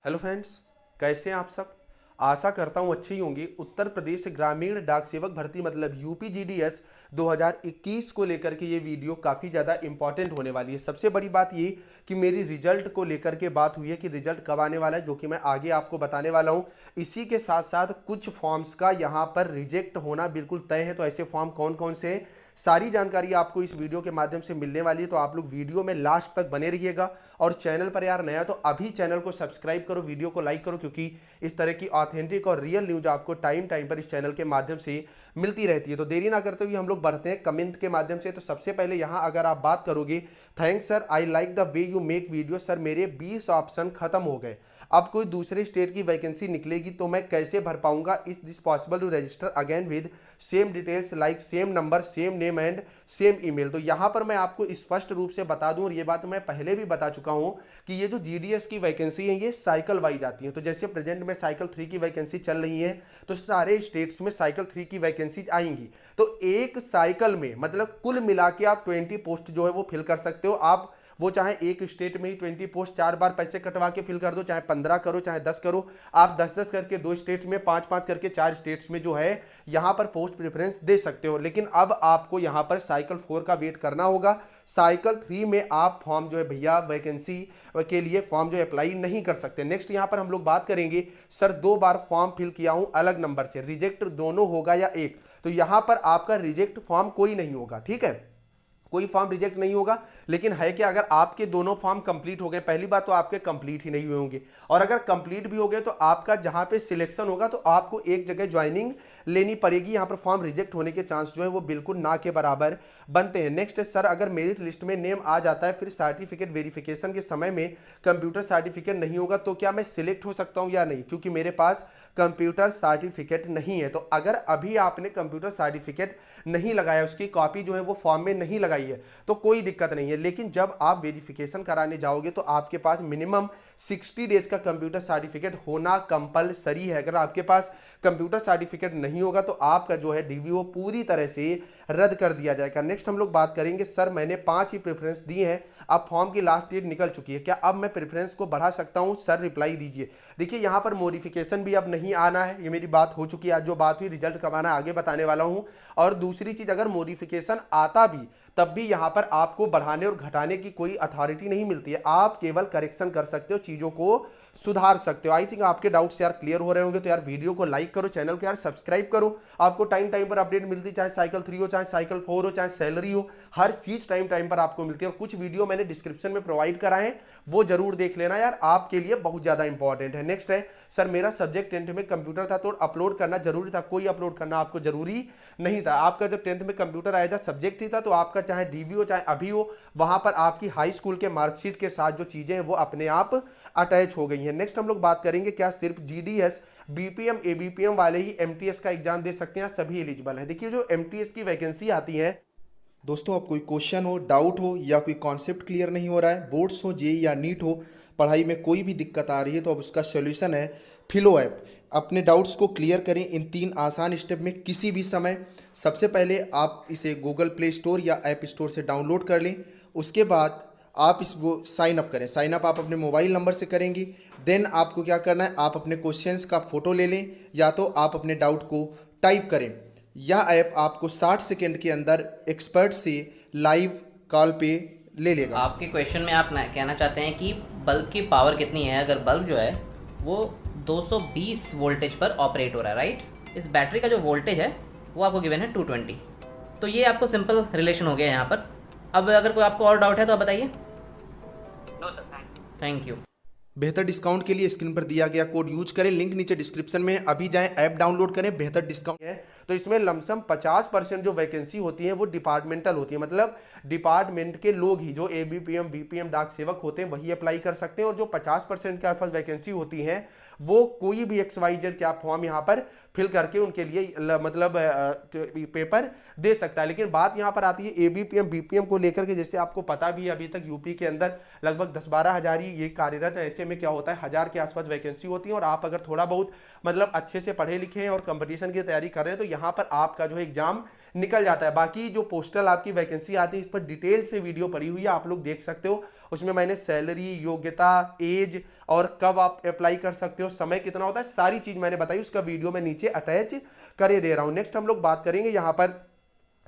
Hello friends, कैसे हैं आप सब। आशा करता हूं अच्छे ही होंगे। उत्तर प्रदेश ग्रामीण डाक सेवक भर्ती मतलब यूपीजीडीएस 2021 को लेकर के ये वीडियो काफ़ी ज़्यादा इंपॉर्टेंट होने वाली है। सबसे बड़ी बात ये कि मेरी रिजल्ट को लेकर के बात हुई है कि रिजल्ट कब आने वाला है, जो कि मैं आगे आपको बताने वाला हूं। इसी के साथ साथ कुछ फॉर्म्स का यहाँ पर रिजेक्ट होना बिल्कुल तय है। तो ऐसे फॉर्म कौन कौन से हैं, सारी जानकारी आपको इस वीडियो के माध्यम से मिलने वाली है। तो आप लोग वीडियो में लास्ट तक बने रहिएगा। और चैनल पर यार नया तो अभी चैनल को सब्सक्राइब करो, वीडियो को लाइक करो, क्योंकि इस तरह की ऑथेंटिक और रियल न्यूज आपको टाइम टाइम पर इस चैनल के माध्यम से मिलती रहती है। तो देरी ना करते हुए हम लोग बढ़ते हैं कमेंट के माध्यम से। तो सबसे पहले यहाँ अगर आप बात करोगे, thanks sir, I like the way you make video. Sir मेरे 20 ऑप्शन खत्म हो गए, अब कोई दूसरे स्टेट की वैकेंसी निकलेगी तो मैं कैसे भर पाऊंगा। Is this possible to register again with same details like same number, same name and same email. तो यहाँ पर मैं आपको स्पष्ट रूप से बता दूं, और ये बात मैं पहले भी बता चुका हूं कि ये जो जीडीएस की वैकेंसी है ये साइकिल वाइज आती है। तो जैसे प्रेजेंट में साइकिल 3 की वैकेंसी चल रही है, तो सारे स्टेट्स में साइकिल 3 की वैकेंसी आएंगी। तो एक साइकिल में मतलब कुल मिला के आप 20 पोस्ट जो है वो फिल कर सकते हो। आप वो चाहे एक स्टेट में ही 20 पोस्ट 4 बार पैसे कटवा के फिल कर दो, चाहे 15 करो, चाहे 10 करो। आप 10-10 करके 2 स्टेट्स में, 5-5 करके 4 स्टेट्स में जो है यहां पर पोस्ट प्रेफरेंस दे सकते हो। लेकिन अब आपको यहां पर साइकिल 4 का वेट करना होगा। साइकिल 3 में आप फॉर्म जो है भैया वैकेंसी के लिए फॉर्म जो अप्लाई नहीं कर सकते। नेक्स्ट यहां पर हम लोग बात करेंगे, सर 2 बार फॉर्म फिल किया हूं अलग नंबर से, रिजेक्ट दोनों होगा या एक। तो यहां पर आपका रिजेक्ट फॉर्म कोई नहीं होगा, ठीक है, कोई फॉर्म रिजेक्ट नहीं होगा। लेकिन है कि अगर आपके दोनों फॉर्म कंप्लीट हो गए, पहली बात तो आपके कंप्लीट ही नहीं हुए होंगे, और अगर कंप्लीट भी हो गए तो आपका जहां पे सिलेक्शन होगा तो आपको एक जगह ज्वाइनिंग लेनी पड़ेगी। यहां पर फॉर्म रिजेक्ट होने के चांस जो है वो बिल्कुल ना के बराबर बनते हैं। नेक्स्ट है, सर अगर मेरिट लिस्ट में नेम आ जाता है फिर सर्टिफिकेट वेरिफिकेशन के समय में कंप्यूटर सर्टिफिकेट नहीं होगा तो क्या मैं सिलेक्ट हो सकता हूं या नहीं, क्योंकि मेरे पास कंप्यूटर सर्टिफिकेट नहीं है। तो अगर अभी आपने कंप्यूटर सर्टिफिकेट नहीं लगाया, उसकी कॉपी जो है वो फॉर्म में नहीं लगाई है, तो कोई दिक्कत नहीं है। लेकिन जब आप वेरिफिकेशन कराने जाओगे तो आपके पास मिनिमम 60 डेज का कंप्यूटर सर्टिफिकेट होना कंपलसरी है। अगर आपके पास कंप्यूटर सर्टिफिकेट नहीं होगा तो आपका जो है डीवीओ पूरी तरह से रद्द कर दिया जाएगा। नेक्स्ट हम लोग बात करेंगे, सर मैंने 5 ही प्रेफरेंस दी है, अब फॉर्म की लास्ट डेट निकल चुकी है, क्या अब मैं प्रेफरेंस को बढ़ा सकता हूं। सर रिप्लाई दीजिए। देखिए यहां पर मॉडिफिकेशन भी अब नहीं आना है, ये मेरी बात हो चुकी है। आज जो बात हुई रिजल्ट कब आना आगे बताने वाला हूं। और दूसरी चीज, अगर मॉडिफिकेशन आता भी तब भी यहां पर आपको बढ़ाने और घटाने की कोई अथॉरिटी नहीं मिलती है। आप केवल करेक्शन कर सकते हो, चीजों को सुधार सकते हो। आई थिंक आपके डाउट्स यार क्लियर हो रहे होंगे। तो यार वीडियो को लाइक करो, चैनल को यार सब्सक्राइब करो। आपको टाइम टाइम पर अपडेट मिलती, चाहे साइकिल 3 हो, चाहे साइकिल 4 हो, चाहे सैलरी हो, हर चीज टाइम टाइम पर आपको मिलती है। और कुछ वीडियो मैंने डिस्क्रिप्शन में प्रोवाइड कराए हैं, वो जरूर देख लेना यार, आपके लिए बहुत ज्यादा इंपॉर्टेंट है। नेक्स्ट है, सर मेरा सब्जेक्ट 10th में कंप्यूटर था तो अपलोड करना जरूरी था। कोई अपलोड करना आपको जरूरी नहीं था। आपका जब 10th में कंप्यूटर आया था, सब्जेक्ट ही था, तो आपका चाहे डीवी हो चाहे अभी हो, वहां पर आपकी हाई स्कूल के मार्कशीट के साथ जो चीजें हैं वो अपने आप अटैच हो गई हैं। नेक्स्ट हम लोग बात करेंगे, क्या सिर्फ जीडीएस बीपीएम एबीपीएम वाले ही एमटीएस का एग्जाम दे सकते हैं, सभी एलिजिबल है। देखिए जो एमटीएस की वैकेंसी आती है दोस्तों, अब कोई क्वेश्चन हो, डाउट हो या कोई कॉन्सेप्ट क्लियर नहीं हो रहा है, बोर्ड्स हो, जेई या नीट हो, पढ़ाई में कोई भी दिक्कत आ रही है, तो अब उसका सोल्यूशन है फिलो ऐप। अपने डाउट्स को क्लियर करें इन 3 आसान स्टेप में किसी भी समय। सबसे पहले आप इसे गूगल प्ले स्टोर या ऐप स्टोर से डाउनलोड कर लें। उसके बाद आप इसको साइन अप करें। साइन अप आप अपने मोबाइल नंबर से करेंगे। देन आपको क्या करना है, आप अपने क्वेश्चंस का फोटो ले लें या तो आप अपने डाउट को टाइप करें। यह ऐप आपको 60 सेकेंड के अंदर एक्सपर्ट से लाइव कॉल पे ले लेगा। आपके क्वेश्चन में आप कहना चाहते हैं कि बल्ब की पावर कितनी है। अगर बल्ब जो है वो 220 वोल्टेज पर ऑपरेट हो रहा है, राइट। इस बैटरी का जो वोल्टेज है वो आपको गिवन है 220। तो ये आपको सिंपल रिलेशन हो गया यहाँ पर। अब अगर कोई आपको और डाउट है तो आप बताइए। No sir, thank you. बेहतर डिस्काउंट के लिए स्क्रीन पर दिया गया कोड यूज करें, लिंक नीचे डिस्क्रिप्शन में। अभी जाएं, ऐप डाउनलोड करें, बेहतर डिस्काउंट है। तो इसमें लमसम 50% जो वैकेंसी होती है वो डिपार्टमेंटल होती है, मतलब डिपार्टमेंट के लोग ही, जो एबीपीएम बीपीएम डाक सेवक होते हैं वही अप्लाई कर सकते हैं। और जो 50% के आसपास वैकेंसी होती है वो कोई भी XYZ क्या फॉर्म यहाँ पर फिल करके उनके लिए मतलब पेपर दे सकता है। लेकिन बात यहाँ पर आती है एबीपीएम बीपीएम को लेकर के, जैसे आपको पता भी है अभी तक यूपी के अंदर लगभग 10-12 हज़ार ही ये कार्यरत है। ऐसे में क्या होता है, 1000 के आसपास वैकेंसी होती है। और आप अगर थोड़ा बहुत मतलब अच्छे से पढ़े लिखे हैं और कंपटीशन की तैयारी कर रहे हैं तो यहाँ पर आपका जो है एग्जाम निकल जाता है। बाकी जो पोस्टल आपकी वैकेंसी आती है इस पर डिटेल से वीडियो पड़ी हुई है, आप लोग देख सकते हो। उसमें मैंने सैलरी, योग्यता, एज और कब आप अप्लाई कर सकते हो, समय कितना होता है, सारी चीज मैंने बताई। उसका वीडियो मैं नीचे अटैच करे दे रहा हूं। नेक्स्ट हम लोग बात करेंगे यहाँ पर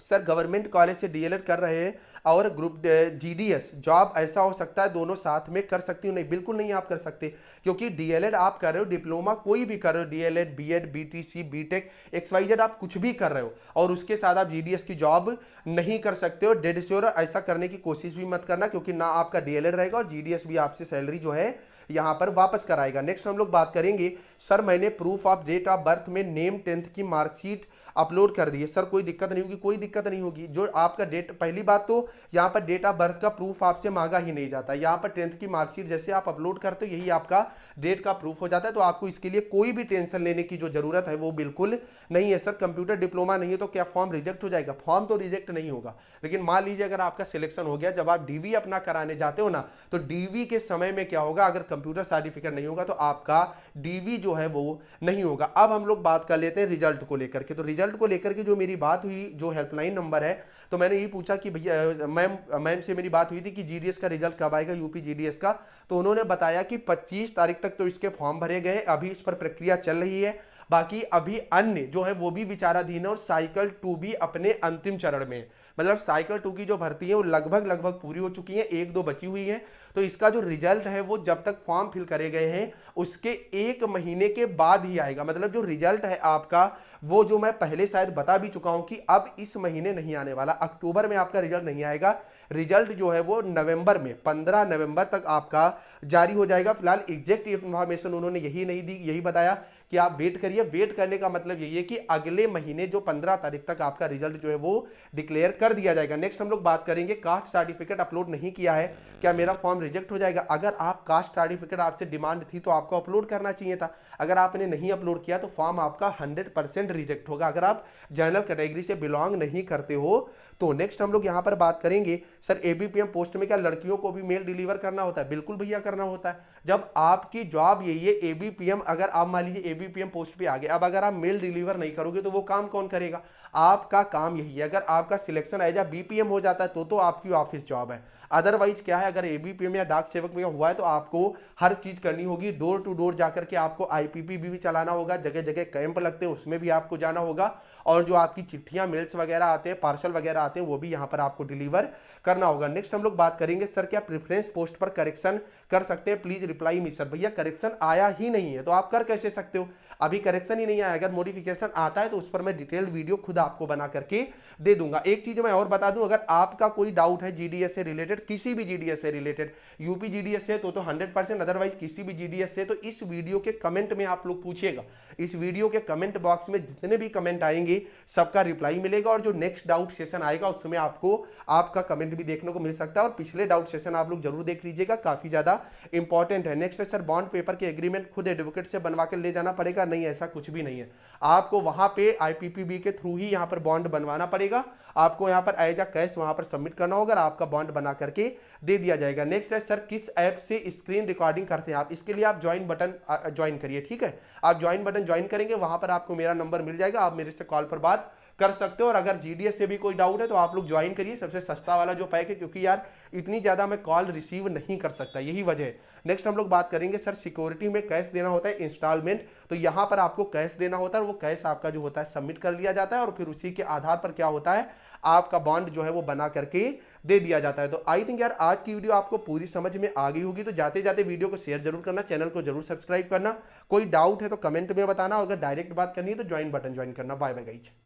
सर गवर्नमेंट कॉलेज से डीएलएड कर रहे हैं और ग्रुप जीडीएस जॉब ऐसा हो सकता है दोनों साथ में कर सकती हो? नहीं, बिल्कुल नहीं आप कर सकते, क्योंकि डीएलएड आप कर रहे हो, डिप्लोमा कोई भी कर रहे हो, DElEd, BEd, BTC, BTech, XYZ आप कुछ भी कर रहे हो और उसके साथ आप जीडीएस की जॉब नहीं कर सकते हो। डेड श्योर ऐसा करने की कोशिश भी मत करना, क्योंकि ना आपका डीएलएड रहेगा और जीडीएस भी आपसे सैलरी जो है यहां पर वापस कराएगा। नेक्स्ट हम लोग बात करेंगे सर मैंने proof of date of birth में नेम, 10th की मार्कशीट अपलोड कर दी है, सर कोई दिक्कत नहीं होगी? कोई दिक्कत नहीं होगी। जो आपका डेट, पहली बात तो यहाँ पर डेट ऑफ बर्थ का प्रूफ आपसे मांगा ही नहीं जाता, यहाँ पर 10th की मार्कशीट जैसे आप अपलोड करते हो यही आपका डेट का प्रूफ हो जाता है, तो आपको इसके लिए कोई भी टेंशन लेने की जो जरूरत है वो बिल्कुल नहीं है। सर कंप्यूटर डिप्लोमा नहीं है तो क्या फॉर्म रिजेक्ट हो जाएगा? फॉर्म तो रिजेक्ट नहीं होगा, लेकिन मान लीजिए अगर आपका सिलेक्शन हो गया, जब आप डीवी अपना कराने जाते हो ना, तो डीवी के समय में क्या होगा, अगर कंप्यूटर सर्टिफिकेट नहीं होगा तो आपका डीवी जो है वो नहीं होगा। अब हम लोग बात कर लेते हैं रिजल्ट को लेकर के। तो रिजल्ट को लेकर के जो मेरी बात हुई, जो हेल्पलाइन नंबर है, तो मैंने ये पूछा कि भैया मैम से मेरी बात हुई थी कि जीडीएस का रिजल्ट कब आएगा, यूपी जीडीएस का, तो उन्होंने बताया कि 25 तारीख तक तो इसके फॉर्म भरे गए, अभी इस पर प्रक्रिया चल रही है, बाकी अभी अन्य जो है वो भी विचाराधीन है और साइकिल 2 भी अपने अंतिम चरण में, मतलब साइकिल 2 की जो भर्ती है वो लगभग पूरी हो चुकी है, 1-2 बची हुई है। तो इसका जो रिजल्ट है वो जब तक फॉर्म फिल करे गए हैं उसके 1 महीने के बाद ही आएगा। मतलब जो रिजल्ट है आपका वो जो मैं पहले शायद बता भी चुका हूं कि अब इस महीने नहीं आने वाला, अक्टूबर में आपका रिजल्ट नहीं आएगा। रिजल्ट जो है वो नवंबर में 15 नवंबर तक आपका जारी हो जाएगा। फिलहाल एग्जैक्ट इंफॉर्मेशन उन्होंने यही नहीं दी, यही बताया कि आप वेट करिए। वेट करने का मतलब यही है कि अगले महीने जो 15 तारीख तक आपका रिजल्ट जो है वो डिक्लेयर कर दिया जाएगा। नेक्स्ट हम लोग बात करेंगे कास्ट सर्टिफिकेट अपलोड नहीं किया है, क्या मेरा फॉर्म रिजेक्ट हो जाएगा? अगर आप कास्ट सर्टिफिकेट आपसे डिमांड थी तो आपको अपलोड करना चाहिए था, अगर आपने नहीं अपलोड किया तो फॉर्म आपका 100% रिजेक्ट होगा, अगर आप जनरल कैटेगरी से बिलोंग नहीं करते हो तो। नेक्स्ट हम लोग यहां पर बात करेंगे सर एबीपीएम पोस्ट में क्या लड़कियों को भी मेल डिलीवर करना होता है? बिल्कुल भैया करना होता है। जब आपकी जॉब यही है एबीपीएम, अगर आप मान लीजिए एबीपीएम पोस्ट पे आ गए, अब अगर आप मेल डिलीवर नहीं करोगे तो वो काम कौन करेगा? आपका काम यही है। अगर आपका सिलेक्शन एज बीपीएम हो जाता है तो आपकी ऑफिस जॉब है, अदरवाइज क्या है, अगर एबीपीएम या डाक सेवक में हुआ है तो आपको हर चीज करनी होगी, डोर टू डोर जाकर के आपको आईपीपी भी चलाना होगा, जगह जगह कैंप लगते हैं उसमें भी आपको जाना होगा, और जो आपकी चिट्ठियां, मेल्स वगैरह आते हैं, पार्सल वगैरह आते हैं, वो भी यहां पर आपको डिलीवर करना होगा। नेक्स्ट हम लोग बात करेंगे सर क्या प्रेफरेंस पोस्ट पर करेक्शन कर सकते हैं? Please reply me. सर भैया करेक्शन आया ही नहीं है तो आप कर कैसे सकते हो? अभी करेक्शन ही नहीं आया, अगर मॉडिफिकेशन आता है तो उस पर मैं डिटेल्ड वीडियो खुद आपको बना करके दे दूंगा। एक चीज मैं और बता दूं, अगर आपका कोई डाउट है जीडीएस से रिलेटेड, किसी भी जीडीएस से रिलेटेड, यूपी जीडीएस से तो 100%, अदरवाइज किसी भी जीडीएस से, तो इस वीडियो के कमेंट में आप लोग पूछिएगा। इस वीडियो के कमेंट बॉक्स में जितने भी कमेंट आएंगे सबका रिप्लाई मिलेगा, और जो नेक्स्ट डाउट सेशन आएगा उसमें आपको आपका कमेंट भी देखने को मिल सकता है, और पिछले डाउट सेशन आप लोग जरूर देख लीजिएगा, काफी ज्यादा इंपॉर्टेंट है। नेक्स्ट है सर बॉन्ड पेपर के एग्रीमेंट खुद एडवोकेट से बनवा के ले जाना पड़ेगा? नहीं, ऐसा कुछ भी नहीं है, आपको वहां पे आईपीपीबी के थ्रू ही यहां पर बॉन्ड बनवाना पड़ेगा, आपको यहां पर एज अ कैश वहां पर सबमिट करना होगा, आपका बॉन्ड बना करके दे दिया जाएगा। नेक्स्ट है सर किस ऐप से स्क्रीन रिकॉर्डिंग करते हैं आप? इसके लिए आप ज्वाइन बटन ज्वाइन करिए, ठीक है, आप ज्वाइन बटन ज्वाइन करेंगे, वहां पर आपको मेरा नंबर मिल जाएगा, आप मेरे से कॉल पर बात कर सकते हो। और अगर जीडीएस से भी कोई डाउट है तो आप लोग ज्वाइन करिए, सबसे सस्ता वाला जो पैक है, क्योंकि यार इतनी ज्यादा मैं कॉल रिसीव नहीं कर सकता, यही वजह है। नेक्स्ट हम लोग बात करेंगे सर सिक्योरिटी में कैश देना होता है इंस्टॉलमेंट, तो यहां पर आपको कैश देना होता है, वो कैश आपका जो होता है सबमिट कर लिया जाता है, और फिर उसी के आधार पर क्या होता है आपका बॉन्ड जो है वो बना करके दे दिया जाता है। तो आई थिंक यार आज की वीडियो आपको पूरी समझ में आ गई होगी, तो जाते जाते वीडियो को शेयर जरूर करना, चैनल को जरूर सब्सक्राइब करना, कोई डाउट है तो कमेंट में बताना, अगर डायरेक्ट बात करनी है तो ज्वाइन बटन ज्वाइन करना। Bye bye guys.